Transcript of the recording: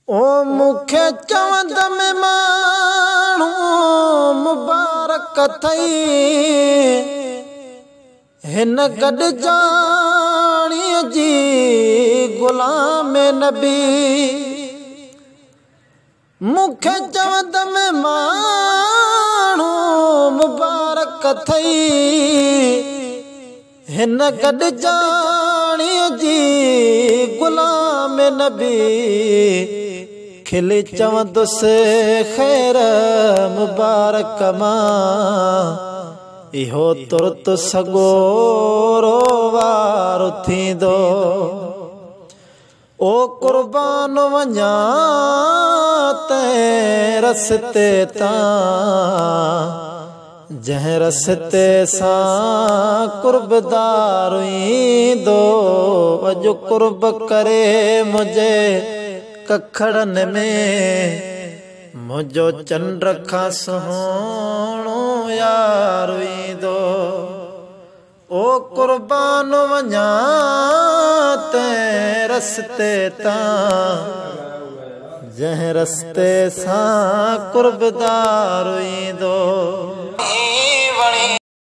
ओ मुखे चवंद में माण्हू मुबारक थई हिन गॾ जाणीअ जी गुलाम नबी। मुखे चवंद में माण्हू मुबारक थई हिन गॾ जाणीअ जी गुलाम नबी। खिली चवंदुसि ख़ैर मुबारक मां इहो तुरत सगोरो वारो थींदो। ओ कुर्बान वञा तंहिं रस्ते तां जंहिं रस्ते सां कुर्बदार ईंदो। अॼु कुर्ब करे मुंहिंजे कखड़नि में मुंहिंजो चंड खां सुहिणो यार ईंदो। ओ कुर्बान वञा तंहिं रस्ते तां जंहिं रस्ते सां कुर्बदार ईंदो।